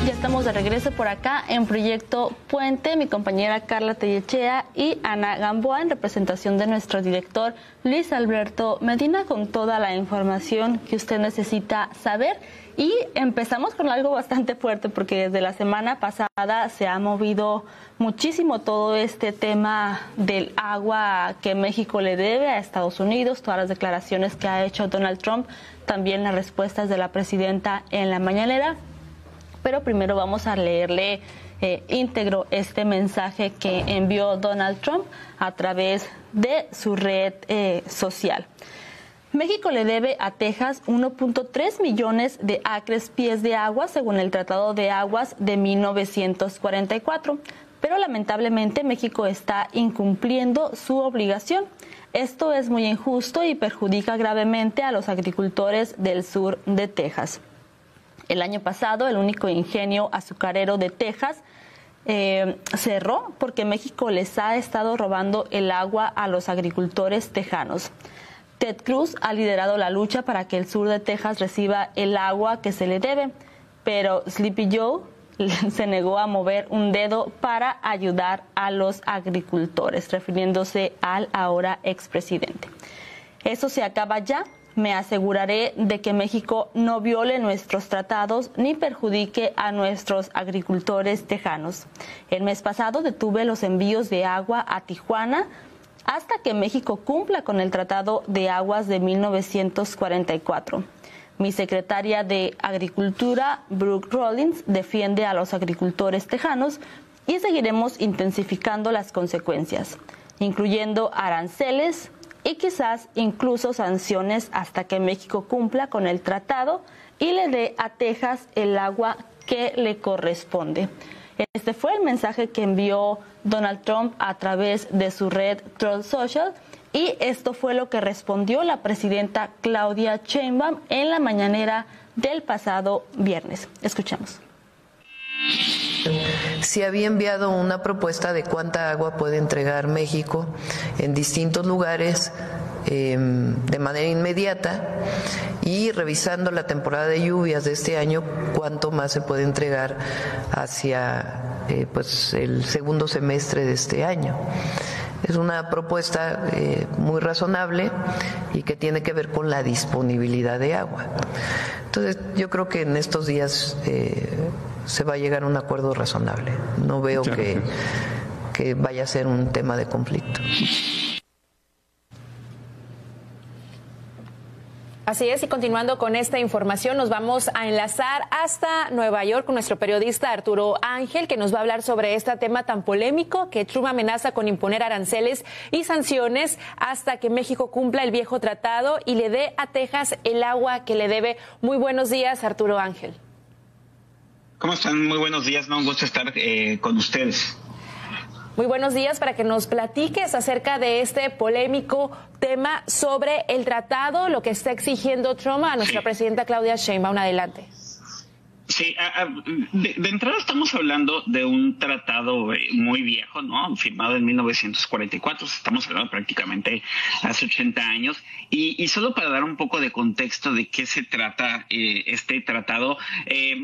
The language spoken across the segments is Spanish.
Ya estamos de regreso por acá en Proyecto Puente, mi compañera Carla Tellechea y Ana Gamboa en representación de nuestro director Luis Alberto Medina con toda la información que usted necesita saber. Y empezamos con algo bastante fuerte porque desde la semana pasada se ha movido muchísimo todo este tema del agua que México le debe a Estados Unidos, todas las declaraciones que ha hecho Donald Trump, también las respuestas de la presidenta en la mañanera. Pero primero vamos a leerle íntegro este mensaje que envió Donald Trump a través de su red social. México le debe a Texas 1.3 millones de acres pies de agua según el Tratado de Aguas de 1944, pero lamentablemente México está incumpliendo su obligación. Esto es muy injusto y perjudica gravemente a los agricultores del sur de Texas. El año pasado, el único ingenio azucarero de Texas cerró porque México les ha estado robando el agua a los agricultores tejanos. Ted Cruz ha liderado la lucha para que el sur de Texas reciba el agua que se le debe, pero Sleepy Joe se negó a mover un dedo para ayudar a los agricultores, refiriéndose al ahora expresidente. Eso se acaba ya. Me aseguraré de que México no viole nuestros tratados ni perjudique a nuestros agricultores tejanos. El mes pasado detuve los envíos de agua a Tijuana hasta que México cumpla con el Tratado de Aguas de 1944. Mi secretaria de Agricultura, Brooke Rollins, defiende a los agricultores tejanos y seguiremos intensificando las consecuencias, incluyendo aranceles y quizás incluso sanciones hasta que México cumpla con el tratado y le dé a Texas el agua que le corresponde. Este fue el mensaje que envió Donald Trump a través de su red Truth Social y esto fue lo que respondió la presidenta Claudia Sheinbaum en la mañanera del pasado viernes. Escuchemos. Se había enviado una propuesta de cuánta agua puede entregar México en distintos lugares de manera inmediata y revisando la temporada de lluvias de este año, cuánto más se puede entregar hacia pues el segundo semestre de este año. Es una propuesta muy razonable y que tiene que ver con la disponibilidad de agua. Entonces, yo creo que en estos días se va a llegar a un acuerdo razonable. No veo que vaya a ser un tema de conflicto. Así es, y continuando con esta información, nos vamos a enlazar hasta Nueva York con nuestro periodista Arturo Ángel, que nos va a hablar sobre este tema tan polémico que Trump amenaza con imponer aranceles y sanciones hasta que México cumpla el viejo tratado y le dé a Texas el agua que le debe. Muy buenos días, Arturo Ángel. ¿Cómo están? Muy buenos días, un gusto estar con ustedes. Muy buenos días, para que nos platiques acerca de este polémico tema sobre el tratado, lo que está exigiendo Trump a nuestra presidenta Claudia Sheinbaum. Adelante. Sí, de entrada estamos hablando de un tratado muy viejo, ¿no? Firmado en 1944, estamos hablando prácticamente hace 80 años. Y solo para dar un poco de contexto de qué se trata este tratado,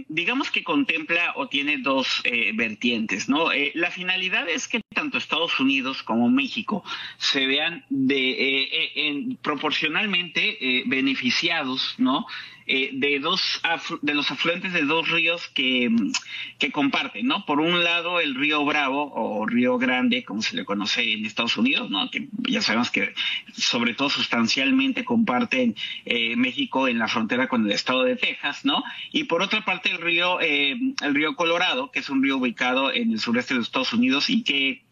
digamos que contempla o tiene dos vertientes, ¿no? La finalidad es que tanto Estados Unidos como México se vean proporcionalmente beneficiados, ¿no? De los afluentes de dos ríos que comparten, ¿no? Por un lado, el río Bravo o Río Grande, como se le conoce en Estados Unidos, ¿no? Que ya sabemos que sobre todo sustancialmente comparten México en la frontera con el estado de Texas, ¿no? Y por otra parte, el río Colorado, que es un río ubicado en el sureste de Estados Unidos y que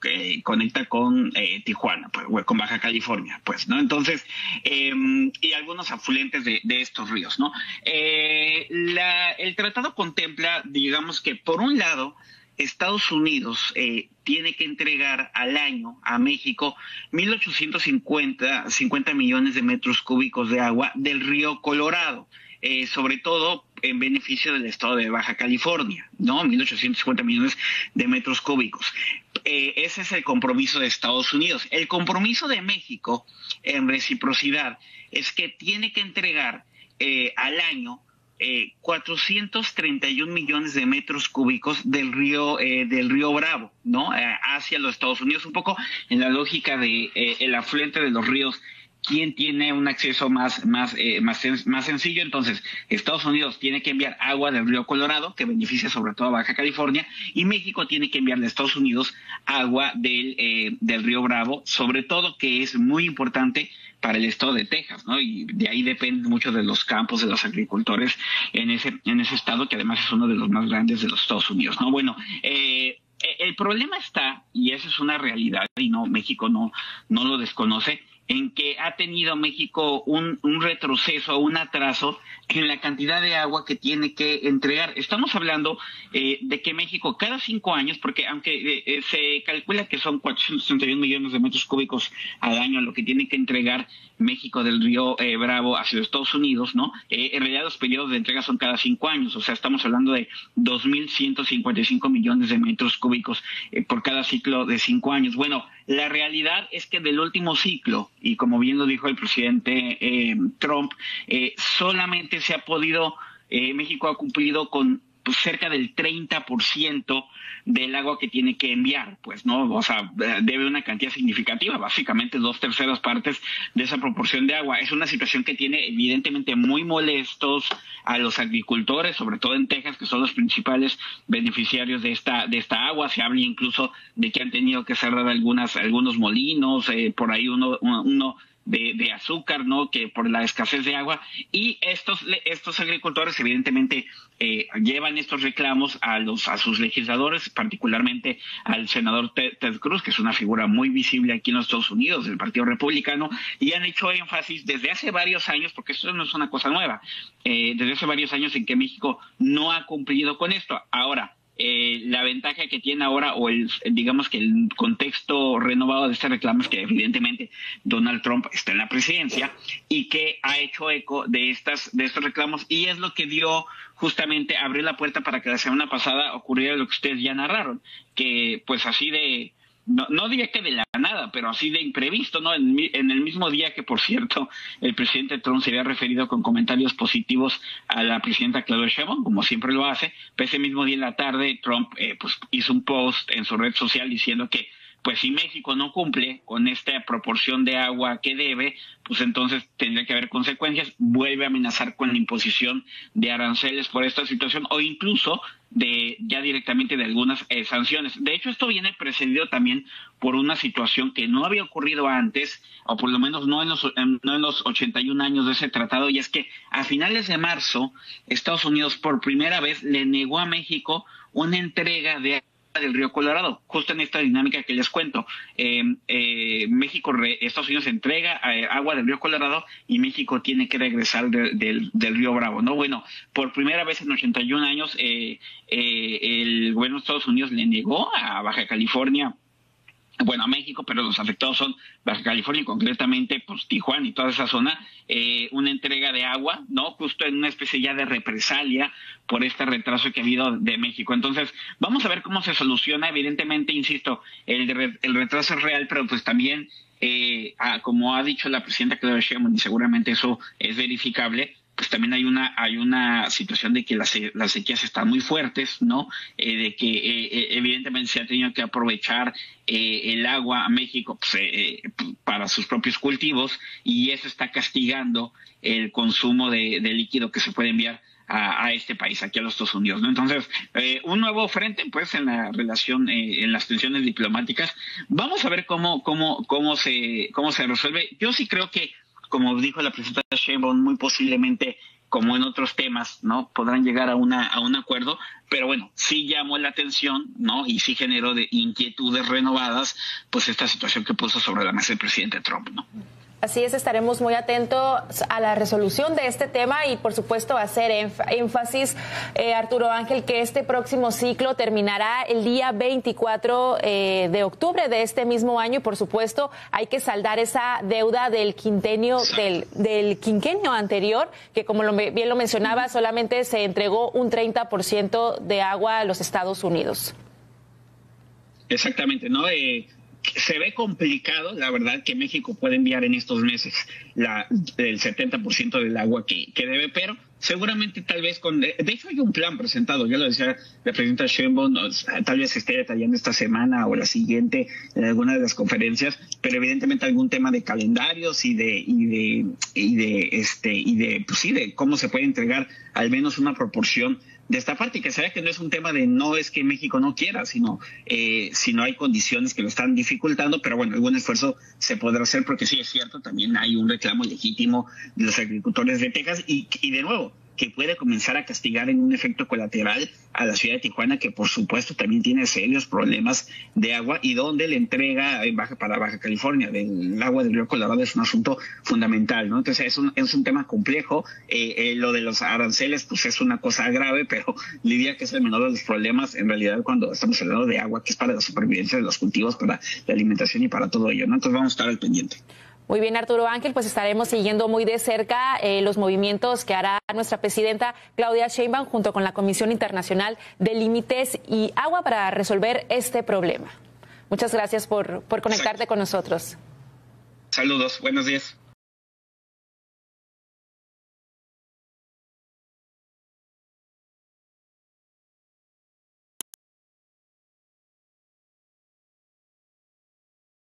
conecta con Tijuana, pues, con Baja California, pues, ¿no? Entonces, y algunos afluentes de estos ríos, ¿no? El tratado contempla, digamos que por un lado, Estados Unidos tiene que entregar al año a México 1.850 millones de metros cúbicos de agua del río Colorado, sobre todo en beneficio del estado de Baja California, ¿no? 1.850 millones de metros cúbicos. Ese es el compromiso de Estados Unidos. El compromiso de México, en reciprocidad, es que tiene que entregar al año 431 millones de metros cúbicos del río Bravo, ¿no? Hacia los Estados Unidos, un poco en la lógica de el afluente de los ríos. ¿Quién tiene un acceso más sencillo? Entonces, Estados Unidos tiene que enviar agua del río Colorado, que beneficia sobre todo a Baja California, y México tiene que enviarle a Estados Unidos agua del río Bravo, sobre todo que es muy importante para el estado de Texas, ¿no? Y de ahí dependen mucho de los campos de los agricultores en ese estado, que además es uno de los más grandes de los Estados Unidos, ¿no? Bueno, el problema está, y eso es una realidad, y no, México no lo desconoce, en que ha tenido México un retroceso, un atraso en la cantidad de agua que tiene que entregar. Estamos hablando de que México cada 5 años, porque aunque se calcula que son 431 millones de metros cúbicos al año lo que tiene que entregar México del río Bravo hacia los Estados Unidos, ¿no? En realidad los periodos de entrega son cada 5 años, o sea, estamos hablando de 2.155 millones de metros cúbicos por cada ciclo de 5 años. Bueno, la realidad es que del último ciclo, y como bien lo dijo el presidente Trump, solamente se ha podido, México ha cumplido con pues, cerca del 30% del agua que tiene que enviar, pues, ¿no? O sea, debe una cantidad significativa, básicamente 2/3 partes de esa proporción de agua. Es una situación que tiene evidentemente muy molestos a los agricultores, sobre todo en Texas, que son los principales beneficiarios de esta agua. Se habla incluso de que han tenido que cerrar algunos molinos, por ahí uno de azúcar, ¿no? Que por la escasez de agua, y estos agricultores evidentemente llevan estos reclamos a sus legisladores, particularmente al senador Ted Cruz, que es una figura muy visible aquí en los Estados Unidos del Partido Republicano, y han hecho énfasis desde hace varios años, porque esto no es una cosa nueva, desde hace varios años en que México no ha cumplido con esto. Ahora, la ventaja que tiene ahora, o digamos que el contexto renovado de este reclamo, es que evidentemente Donald Trump está en la presidencia y que ha hecho eco de estos reclamos, y es lo que dio justamente, abrió la puerta para que la semana pasada ocurriera lo que ustedes ya narraron, que pues así de, no diría que de la nada, pero así de imprevisto, ¿no? En el mismo día que, por cierto, el presidente Trump se había referido con comentarios positivos a la presidenta Claudia Sheinbaum, como siempre lo hace, pues ese mismo día en la tarde Trump pues hizo un post en su red social diciendo que pues si México no cumple con esta proporción de agua que debe, pues entonces tendría que haber consecuencias. Vuelve a amenazar con la imposición de aranceles por esta situación, o incluso ya directamente de algunas sanciones. De hecho, esto viene precedido también por una situación que no había ocurrido antes, o por lo menos no en los 81 años de ese tratado, y es que a finales de marzo Estados Unidos por primera vez le negó a México una entrega de del río Colorado, justo en esta dinámica que les cuento. Estados Unidos entrega agua del río Colorado y México tiene que regresar del río Bravo, ¿no? Bueno, por primera vez en 81 años el gobierno de Estados Unidos le negó a Baja California, bueno, a México, pero los afectados son Baja California y concretamente pues Tijuana y toda esa zona, una entrega de agua, ¿no? Justo en una especie ya de represalia por este retraso que ha habido de México. Entonces, vamos a ver cómo se soluciona. Evidentemente, insisto, el retraso es real, pero pues también, como ha dicho la presidenta Claudia Sheinbaum, y seguramente eso es verificable, pues también hay una situación de que las sequías están muy fuertes, ¿no? De que evidentemente se ha tenido que aprovechar el agua a México pues, para sus propios cultivos, y eso está castigando el consumo de líquido que se puede enviar a este país, aquí a los Estados Unidos, ¿no? Entonces, un nuevo frente, pues, en la relación, en las tensiones diplomáticas. Vamos a ver cómo se resuelve. Yo sí creo que, como dijo la presidenta Sheinbaum, muy posiblemente, como en otros temas, ¿no? Podrán llegar a un acuerdo, pero bueno, sí llamó la atención, ¿no? Y sí generó de inquietudes renovadas, pues esta situación que puso sobre la mesa el presidente Trump, ¿no? Así es, estaremos muy atentos a la resolución de este tema y, por supuesto, hacer énfasis, Arturo Ángel, que este próximo ciclo terminará el día 24 de octubre de este mismo año y, por supuesto, hay que saldar esa deuda del quinquenio anterior, que, como bien lo mencionaba, solamente se entregó un 30% de agua a los Estados Unidos. Exactamente, ¿no? Se ve complicado, la verdad, que México puede enviar en estos meses el 70% del agua que debe, pero seguramente tal vez de hecho hay un plan presentado, ya lo decía la presidenta Sheinbaum, tal vez se esté detallando esta semana o la siguiente en alguna de las conferencias, pero evidentemente algún tema de calendarios y de cómo se puede entregar al menos una proporción de esta parte, y que se vea que no es un tema de no es que México no quiera, sino hay condiciones que lo están dificultando, pero bueno, algún esfuerzo se podrá hacer, porque sí es cierto, también hay un reclamo legítimo de los agricultores de Texas y de nuevo, que puede comenzar a castigar en un efecto colateral a la ciudad de Tijuana, que por supuesto también tiene serios problemas de agua, y donde la entrega para Baja California del agua del río Colorado es un asunto fundamental, ¿no? Entonces es un tema complejo. Lo de los aranceles pues es una cosa grave, pero diría que es el menor de los problemas en realidad cuando estamos hablando de agua, que es para la supervivencia de los cultivos, para la alimentación y para todo ello, ¿no? Entonces vamos a estar al pendiente. Muy bien, Arturo Ángel, pues estaremos siguiendo muy de cerca los movimientos que hará nuestra presidenta Claudia Sheinbaum junto con la Comisión Internacional de Límites y Agua para resolver este problema. Muchas gracias por conectarte con nosotros. Saludos, buenos días.